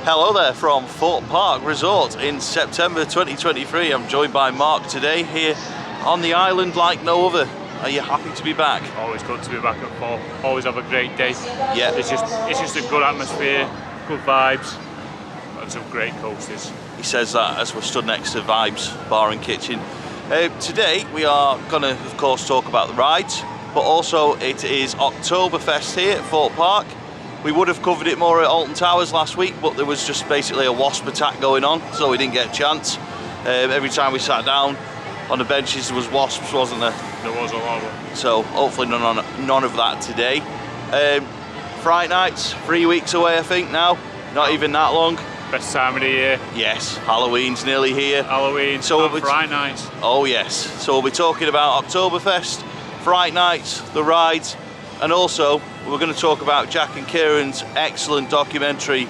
Hello there from Thorpe Park Resort in September 2023. I'm joined by Mark today here on the island like no other. Are you happy to be back? Always good to be back at Thorpe. Always have a great day. Yeah. It's just a good atmosphere, good vibes, and some great coasters. He says that as we're stood next to Vibes Bar and Kitchen. Today we are going to, of course, talk about the rides, but also it is Oktoberfest here at Thorpe Park. We would have covered it more at Alton Towers last week, but there was just basically a wasp attack going on, so we didn't get a chance. Every time we sat down on the benches there was wasps, wasn't there? There was a lot of them. So hopefully none of that today. Fright Nights, 3 weeks away I think now, not even that long. Best time of the year. Yes, Halloween's nearly here. Halloween, so Fright Nights. Oh yes, so we'll be talking about Oktoberfest, Fright Nights, the rides, and also we're going to talk about Jack and Kieran's excellent documentary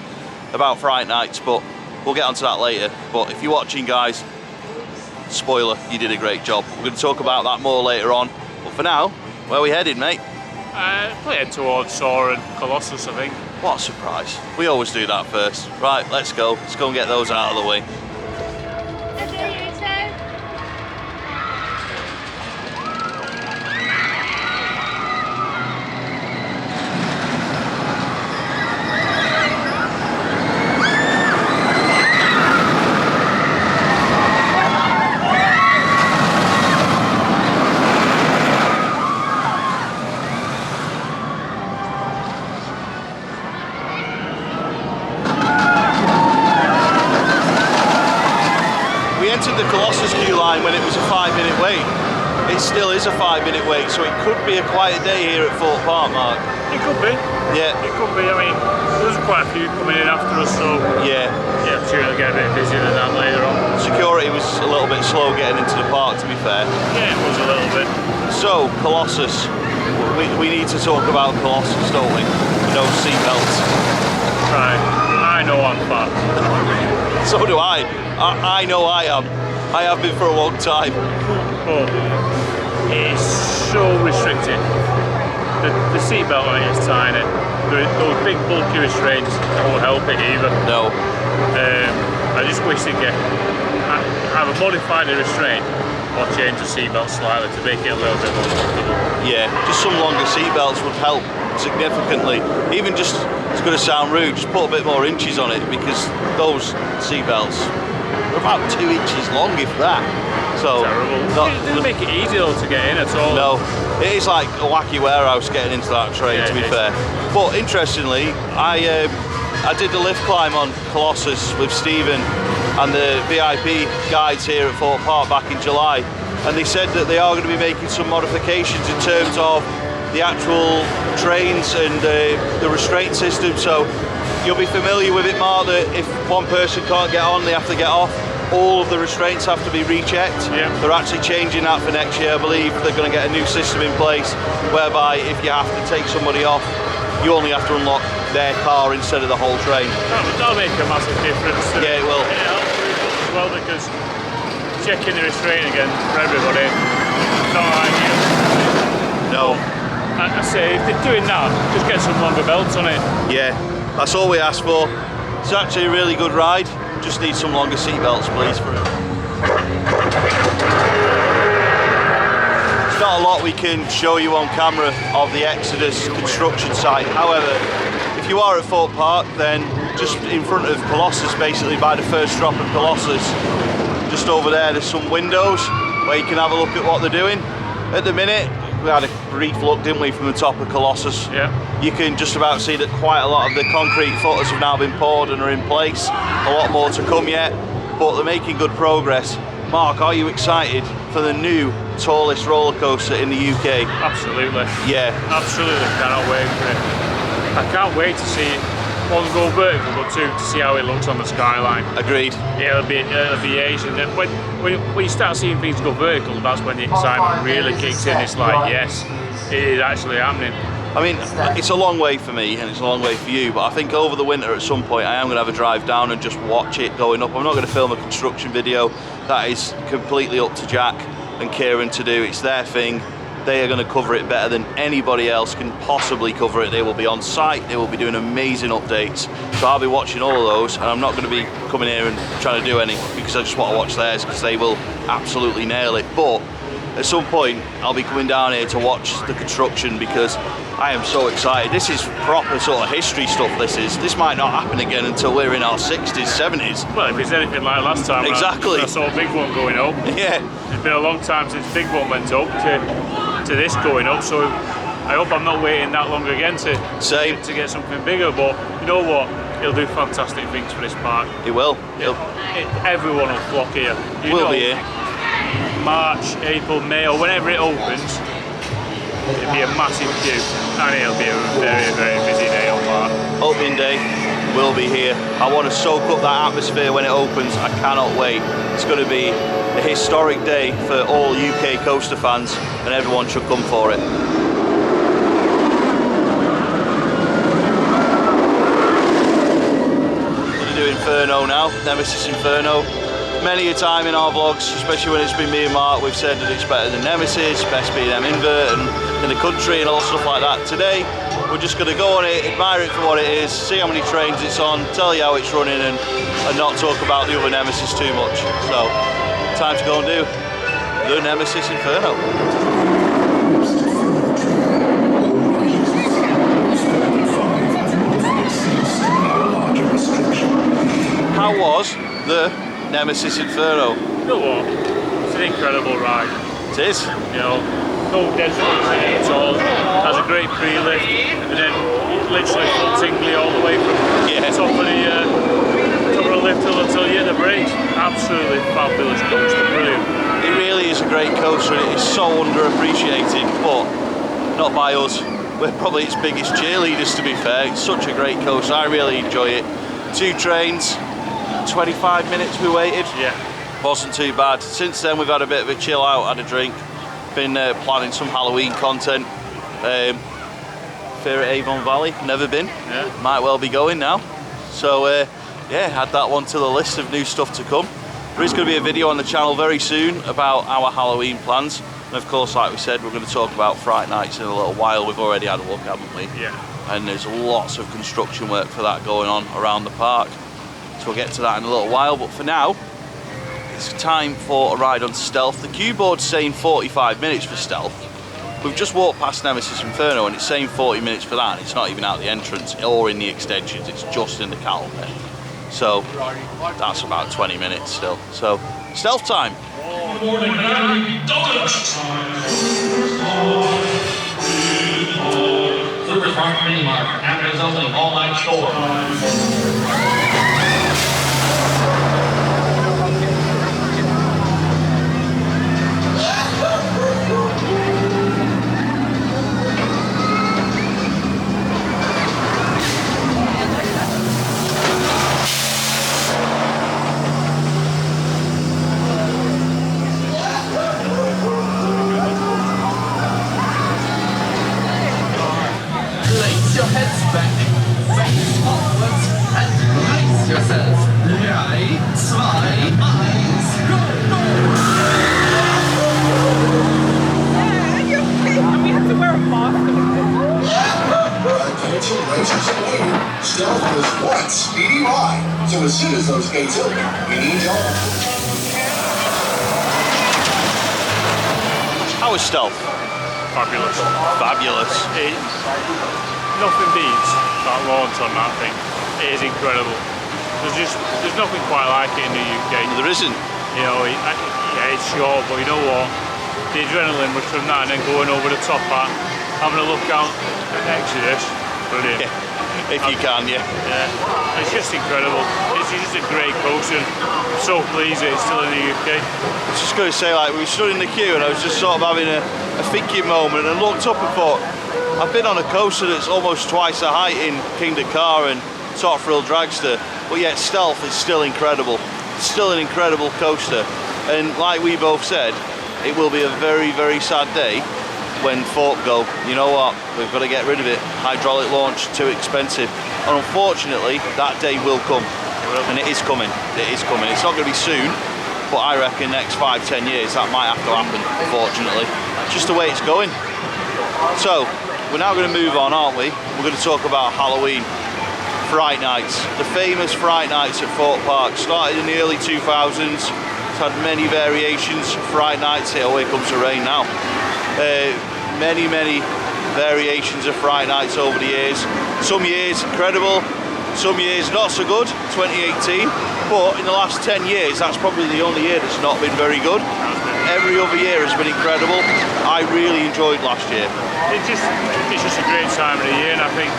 about Fright Nights, but we'll get onto that later. But if you're watching, guys, spoiler, you did a great job. We're going to talk about that more later on. But for now, where are we headed, mate? Playing towards Saw and Colossus, I think. What a surprise. We always do that first. Right, let's go. Let's go and get those out of the way. The Colossus queue line when it was a 5-minute wait. It still is a 5-minute wait, so it could be a quiet day here at Thorpe Park, Mark. It could be. Yeah. It could be. I mean, there's quite a few coming in after us, so yeah, I'm sure it'll get a bit busier than that later on. Security was a little bit slow getting into the park, to be fair. Yeah, it was a little bit. So, Colossus. We need to talk about Colossus, don't we? No seatbelts. Right. I know I'm fat. So do I. I know I am. I have been for a long time. But it's so restricted. The seatbelt on it is tiny. Those big bulky restraints don't help it either. No. I just wish they'd either modify the restraint or change the seatbelt slightly to make it a little bit more comfortable. Yeah, just some longer seatbelts would help significantly. Even just, it's going to sound rude, just put a bit more inches on it, because those seatbelts are about 2 inches long, if that. So terrible. It doesn't make it easy though to get in at all. No, it is like a wacky warehouse getting into that train, to be fair. But interestingly, I did the lift climb on Colossus with Stephen and the VIP guides here at Thorpe Park back in July, and they said that they are going to be making some modifications in terms of the actual trains and the restraint system. So you'll be familiar with it, Mark, that if one person can't get on, they have to get off. All of the restraints have to be rechecked. Yeah. They're actually changing that for next year, I believe. They're going to get a new system in place whereby if you have to take somebody off, you only have to unlock their car instead of the whole train. That'll make a massive difference. Yeah, it will. It helps as well, because checking the restraint again for everybody, not ideal. No. I say, if they're doing that, just get some longer belts on it. Yeah. That's all we ask for. It's actually a really good ride. Just need some longer seat belts, please, for it. There's not a lot we can show you on camera of the Exodus construction site. However, if you are at Thorpe Park, then just in front of Colossus, basically by the first drop of Colossus, just over there's some windows where you can have a look at what they're doing. At the minute, we had a brief look, didn't we, from the top of Colossus. Yeah. You can just about see that quite a lot of the concrete footers have now been poured and are in place. A lot more to come yet, but they're making good progress. Mark, are you excited for the new tallest roller coaster in the UK? Absolutely. Yeah. Absolutely, cannot wait for it. I can't wait to see it. One, go vertical, but two, to see how it looks on the skyline. Agreed. Yeah, it'll be Asian. When you start seeing things go vertical, that's when the excitement really kicks in. It's like, yes, it is actually happening. I mean, it's a long way for me and it's a long way for you, but I think over the winter at some point I am going to have a drive down and just watch it going up. I'm not going to film a construction video. That is completely up to Jack and Kieran to do. It's their thing. They are going to cover it better than anybody else can possibly cover it. They will be on site, they will be doing amazing updates. So I'll be watching all of those, and I'm not going to be coming here and trying to do any, because I just want to watch theirs, because they will absolutely nail it. But at some point, I'll be coming down here to watch the construction, because I am so excited. This is proper sort of history stuff, this is. This might not happen again until we're in our 60s, 70s. Well, if it's anything like last time, exactly. I saw a big one going up. Yeah. It's been a long time since big one went up to this going up, so I hope I'm not waiting that long again to get something bigger. But you know what? It'll do fantastic things for this park. It will. Everyone will flock here. We'll be here. March, April, May, or whenever it opens, it'll be a massive queue, and it'll be a very, very busy day on park. Opening day will be here. I want to soak up that atmosphere when it opens. I cannot wait. It's going to be a historic day for all UK coaster fans, and everyone should come for it. We're going to do Inferno now, Nemesis Inferno. Many a time in our vlogs, especially when it's been me and Mark, we've said that it's better than Nemesis, best B&M invert and in the country and all stuff like that. Today, we're just going to go on it, admire it for what it is, see how many trains it's on, tell you how it's running, and not talk about the other Nemesis too much. So, time to go and do the Nemesis Inferno. How was the Nemesis Inferno? You know what? It's an incredible ride. It is. You know, no dead spots in it at all. Has a great pre-lift, and then literally full tingly all the way from top of the lift until you hit the brakes. Absolutely fabulous coaster, brilliant. It really is a great coaster. It is so underappreciated, but not by us. We're probably its biggest cheerleaders, to be fair. It's such a great coaster. I really enjoy it. 2 trains. 25 minutes we waited. Yeah. Wasn't too bad. Since then we've had a bit of a chill out, had a drink, been planning some Halloween content. Fear at Avon Valley, never been. Yeah. Might well be going now. So yeah, add that one to the list of new stuff to come. There is going to be a video on the channel very soon about our Halloween plans. And of course, like we said, we're going to talk about Fright Nights in a little while. We've already had a look, haven't we? Yeah. And there's lots of construction work for that going on around the park. So we'll get to that in a little while, but for now, it's time for a ride on Stealth. The cue board's saying 45 minutes for Stealth. We've just walked past Nemesis Inferno and it's saying 40 minutes for that, and it's not even out the entrance or in the extensions, it's just in the cattle pit. So that's about 20 minutes still. So, Stealth time. Thorpe Park Mini Mart, after its opening all-night store. Your heads back, face forwards, and brace yourself. 3, 2, 1, go! We have to wear a mask. Attention racers and you. Stealth was one speedy ride. So as soon as those gates open, we need y'all. How is Stealth? Fabulous. Fabulous. Nothing beats that launch on that thing. It is incredible. There's nothing quite like it in the UK. There isn't. You know, yeah, it's short, but you know what? The adrenaline rush from that and then going over the top part, having a look out at Exodus, brilliant. Yeah. If you can, yeah. Yeah, it's just incredible. It's just a great coaster. I'm so pleased that it's still in the UK. I was just going to say, like, we stood in the queue and I was just sort of having a thinking moment and looked up and thought, I've been on a coaster that's almost twice the height in Kingdom Car and Top Thrill Dragster, but yet Stealth is still incredible. It's still an incredible coaster, and like we both said, it will be a very, very sad day when Thorpe go, you know what, we've got to get rid of it. Hydraulic launch, too expensive. And unfortunately, that day will come, and it is coming. It is coming. It's not going to be soon, but I reckon next 5-10 years that might have to happen, unfortunately. just the way it's going. So we're now going to move on, aren't we? We're going to talk about Halloween. Fright Nights, the famous Fright Nights at Thorpe Park. Started in the early 2000s. It's had many variations. Fright Nights, oh, here comes the rain now. Many variations of Fright Nights over the years. Some years incredible, some years not so good. 2018, but in the last 10 years, that's probably the only year that's not been very good. Every other year has been incredible. I really enjoyed last year. It's just a great time of the year, and I think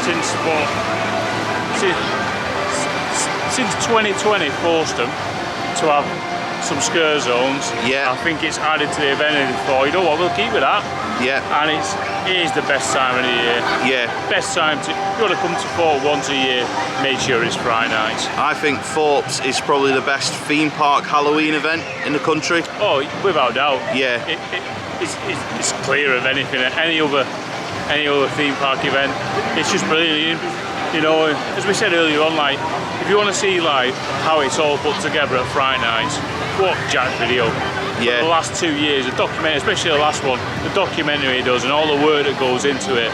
since 2020 forced them to have some scare zones. Yeah. I think it's added to the event, and thought, you know what, we'll keep with that. Yeah. And it is the best time of the year. Yeah. Best time to, if you want to come to Thorpe once a year, make sure it's Fright Nights. I think Thorpe's is probably the best theme park Halloween event in the country. Oh, without doubt. Yeah. It's clear of anything, any other theme park event. It's just brilliant. You know, as we said earlier on, like, if you want to see like how it's all put together at Fright Nights, watch Jack's video. Yeah. For the last 2 years, the documentary, especially the last one, the documentary he does and all the work that goes into it,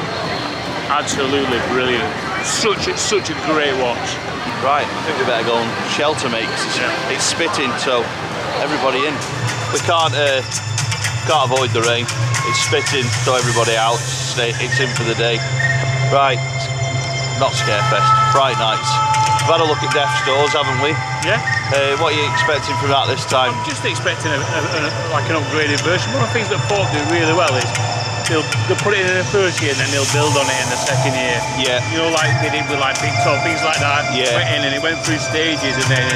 absolutely brilliant. Such a great watch. Right, I think we better go and shelter, mate, 'cause it's spitting, so everybody in. We can't avoid the rain. It's spitting, so everybody out. It's in for the day. Right, not Scarefest, Fright Nights. We've had a look at Death's Doors, haven't we? Yeah. What are you expecting from that this time? I'm just expecting like an upgraded version. One of the things that Thorpe do really well is they'll put it in the first year and then they'll build on it in the second year. Yeah. You know, like they did with like Big Top, things like that. Yeah. Went in and it went through stages, and then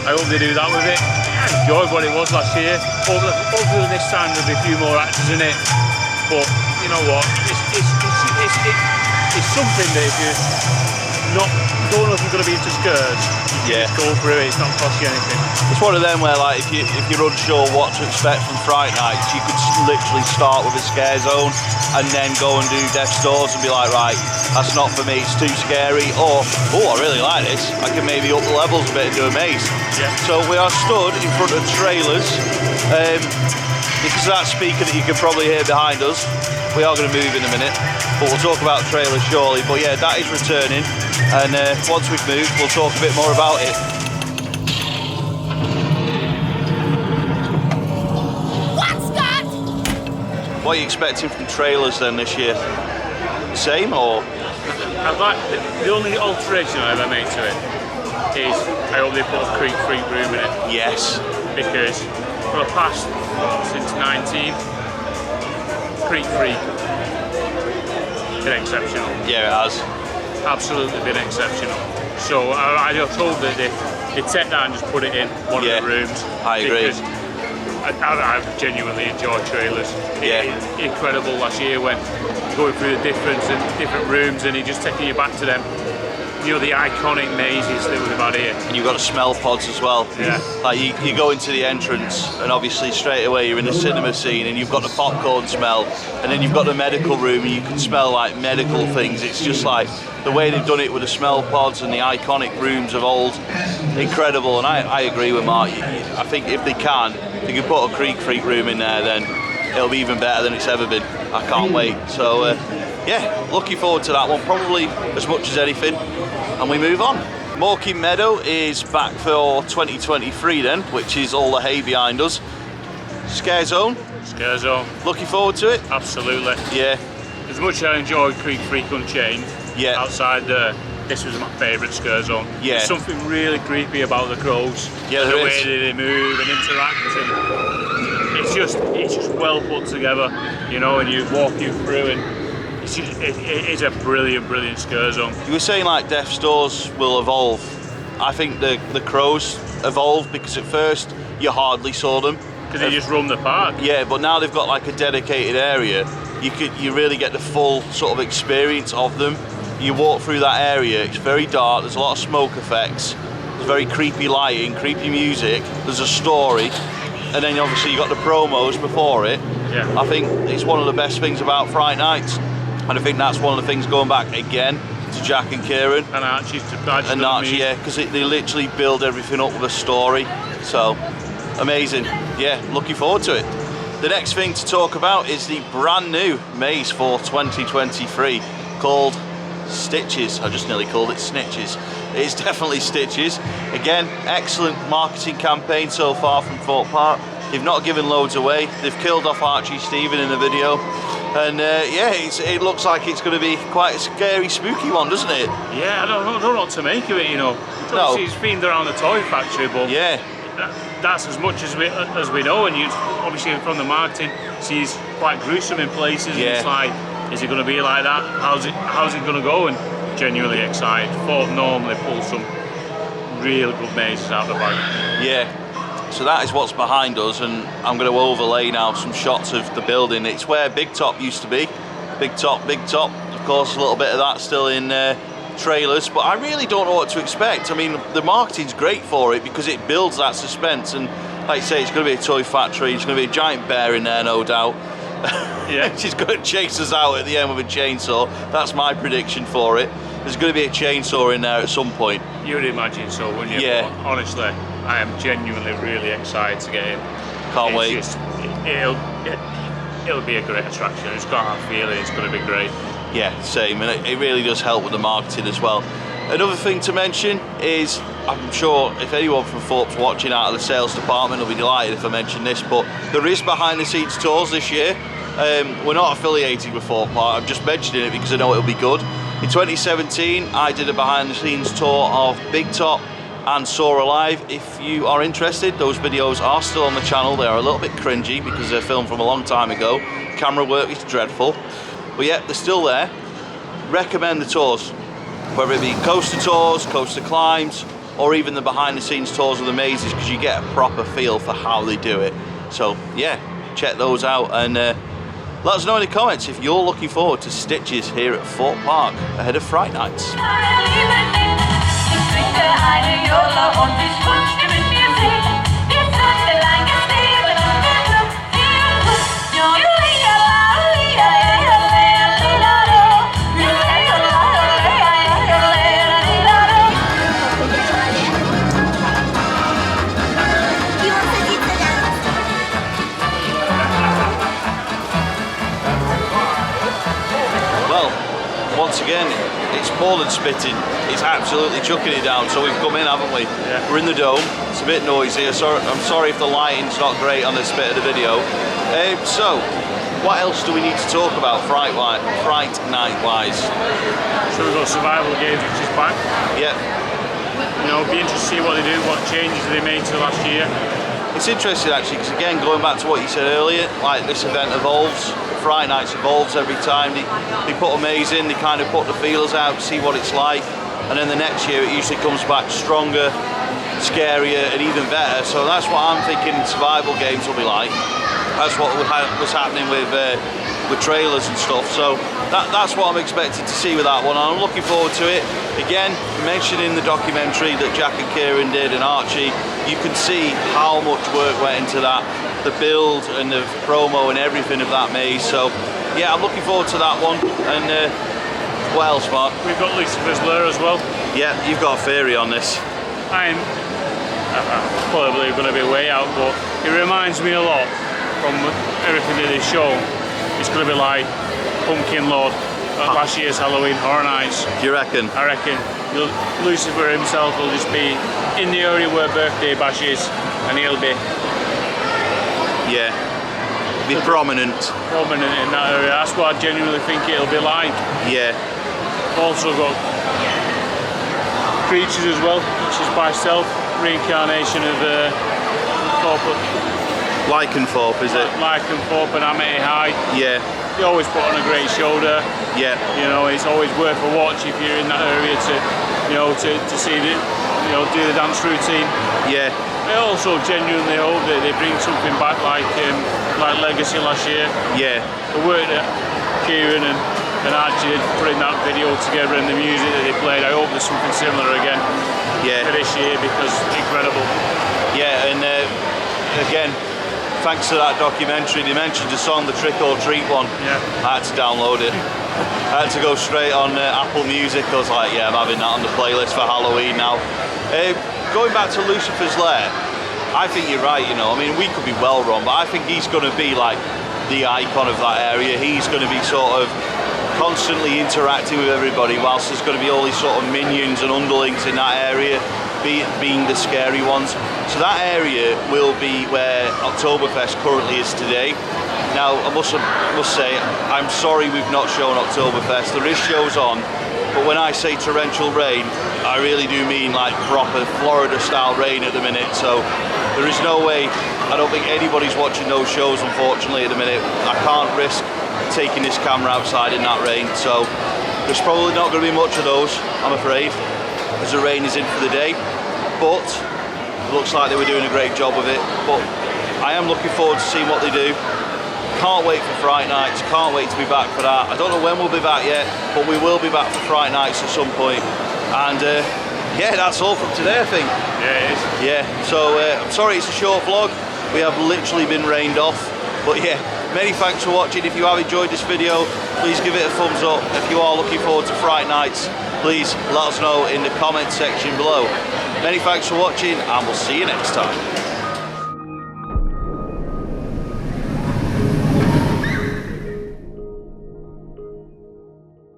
I hope they do that with it. I enjoyed what it was last year. Hopefully this time there'll be a few more actors in it. But you know what? It's something that if you're don't know if you're going to be into scares, you just go through it. It's not cost you anything. It's one of them where, like, if you're unsure what to expect from Fright Nights, you could literally start with a scare zone and then go and do Death's Doors and be like, right, that's not for me, it's too scary, or, oh, I really like this, I can maybe up the levels a bit and do a maze. Yeah. So we are stood in front of trailers. Because of that speaker that you can probably hear behind us, we are going to move in a minute, but we'll talk about trailers shortly. But yeah, that is returning, and once we've moved, we'll talk a bit more about it. What's that? What are you expecting from trailers then this year? Same, or? I'd like the only alteration I ever made to it is I hope they put a creek freak room in it. Yes. Because for the past, since 19, Creek Freak been exceptional. Yeah, it has. Absolutely been exceptional. So I just hope that they take that and just put it in one of the rooms. I agree. Because I genuinely enjoy trailers. It's incredible last year when you're going through the different rooms and you're just taking you back to them. You know, the iconic mazes that we've had here. And you've got the smell pods as well. Yeah. Like you go into the entrance and obviously straight away you're in the cinema scene and you've got the popcorn smell, and then you've got the medical room and you can smell like medical things. It's just like the way they've done it with the smell pods and the iconic rooms of old, incredible. And I agree with Mark. I think if they can put a Creek Freak room in there, then it'll be even better than it's ever been. I can't wait. So yeah, looking forward to that one, probably as much as anything. And we move on. Morecambe Meadow is back for 2023 then, which is all the hay behind us. Scare Zone. Scare Zone. Looking forward to it? Absolutely. Yeah. As much as I enjoyed Creek Freak Unchained, outside there, this was my favourite Scare Zone. Yeah. There's something really creepy about the crows. Yeah, the way they move and interact. And it's just well put together, you know, and you walk you through, and it is a brilliant Scare Zone. You were saying like Death's Doors will evolve. I think the crows evolve because at first you hardly saw them. Because they just roam the park. Yeah, but now they've got like a dedicated area. You really get the full sort of experience of them. You walk through that area, it's very dark, there's a lot of smoke effects, there's very creepy lighting, creepy music, there's a story, and then obviously you got the promos before it. Yeah. I think it's one of the best things about Fright Nights. And I think that's one of the things going back again to Jack and Kieran. And Archie. Yeah, because they literally build everything up with a story. So, amazing. Yeah, looking forward to it. The next thing to talk about is the brand new maze for 2023 called Stitches. I just nearly called it Snitches. It's definitely Stitches. Again, excellent marketing campaign so far from Thorpe Park. They've not given loads away. They've killed off Archie Stephen in the video. And yeah, it looks like it's going to be quite a scary, spooky one, doesn't it? Yeah, I don't know what to make of it, you know. No. He's themed around the toy factory, but yeah, that's as much as we know. And you obviously from the marketing, he's quite gruesome in places. Yeah. And it's like, is it going to be like that? How's it going to go? And genuinely excited. Thorpe normally pull some real good mazes out of the bag. Yeah. So that is what's behind us, and I'm going to overlay now some shots of the building. It's where Big Top used to be. Big Top. Of course, a little bit of that still in trailers, but I really don't know what to expect. I mean, the marketing's great for it because it builds that suspense, and like I say, it's going to be a toy factory. It's going to be a giant bear in there, no doubt. Yeah. She's going to chase us out at the end with a chainsaw. That's my prediction for it. There's going to be a chainsaw in there at some point. You would imagine so, wouldn't you? Yeah. But honestly, I am genuinely really excited to get in. Can't wait. It'll be a great attraction. It's got that feeling. It's going to be great. Yeah, same, and it really does help with the marketing as well. Another thing to mention is, I'm sure if anyone from Thorpe's watching out of the sales department will be delighted if I mention this, but there is behind the scenes tours this year. We're not affiliated with Thorpe Park, I'm just mentioning it because I know it'll be good. In 2017, I did a behind the scenes tour of Big Top and Saw Alive. If you are interested, those videos are still on the channel. They are a little bit cringy because they're filmed from a long time ago. Camera work is dreadful, but yeah, they're still there. Recommend the tours, whether it be coaster tours, coaster climbs, or even the behind the scenes tours of the mazes, because you get a proper feel for how they do it. So yeah, check those out, and let us know in the comments if you're looking forward to Stitches here at Thorpe Park ahead of Fright Nights. Once again, it's more than spitting, it's absolutely chucking it down. So we've come in, haven't we? Yeah. We're in the dome, it's a bit noisy. I'm sorry if the lighting's not great on this bit of the video. So, what else do we need to talk about Fright Night wise? So we've got survival games, which is back. Yeah. You know, it'll be interesting to see what they do, what changes they made to last year. It's interesting actually, because again, going back to what you said earlier, like this event evolves. Fright Nights evolves every time. They put a maze in, they kind of put the feelers out, see what it's like, and then the next year it usually comes back stronger, scarier, and even better. So that's what I'm thinking survival games will be like. That's what was happening with trailers and stuff. So that's what I'm expecting to see with that one. I'm looking forward to it. Again, mentioned in the documentary that Jack and Kieran did, and Archie, you can see how much work went into that, the build and the promo and everything of that maze. So yeah, I'm looking forward to that one. And what else, Mark? We've got Lucifer's Lair as well. Yeah, you've got a theory on this. I'm probably going to be way out, but it reminds me a lot from everything that they've shown. It's going to be like Pumpkin Lord at last year's Halloween Horror Nights. Do you reckon? I reckon Lucifer himself will just be in the area where Birthday Bash is, and he'll be prominent in that area. That's what I genuinely think it'll be like. Yeah. Also got Creatures as well, which is by stealth, reincarnation of Thorpe. Lycanthorpe, is it? Lycanthorpe and Amity High. Yeah. They always put on a great show there. Yeah. You know, it's always worth a watch if you're in that area to, you know, to see the, you know, do the dance routine. Yeah. I also genuinely hope that they bring something back like Legacy last year. Yeah. The work that Kieran and Archie did putting that video together and the music that they played, I hope there's something similar again for this year, because it's incredible. Yeah, and again, thanks to that documentary, they mentioned a song, the Trick or Treat one. Yeah. I had to download it. I had to go straight on Apple Music. I was like, yeah, I'm having that on the playlist for Halloween now. Going back to Lucifer's Lair, I think you're right, you know. I mean, we could be well wrong, but I think he's going to be like the icon of that area. He's going to be sort of constantly interacting with everybody, whilst there's going to be all these sort of minions and underlings in that area, being the scary ones. So that area will be where Oktoberfest currently is today. Now, I must say, I'm sorry we've not shown Oktoberfest. There is shows on, but when I say torrential rain, I really do mean like proper Florida-style rain at the minute. So there is no way, I don't think anybody's watching those shows, unfortunately, at the minute. I can't risk taking this camera outside in that rain, so there's probably not going to be much of those, I'm afraid, as the rain is in for the day. But it looks like they were doing a great job of it. But I am looking forward to seeing what they do. Can't wait for Fright Nights, can't wait to be back for that. I don't know when we'll be back yet, but we will be back for Fright Nights at some point. And yeah, that's all from today, I think. Yeah, it is. Yeah, so I'm sorry it's a short vlog. We have literally been rained off. But yeah, many thanks for watching. If you have enjoyed this video, please give it a thumbs up. If you are looking forward to Fright Nights, please let us know in the comment section below. Many thanks for watching, and we'll see you next time.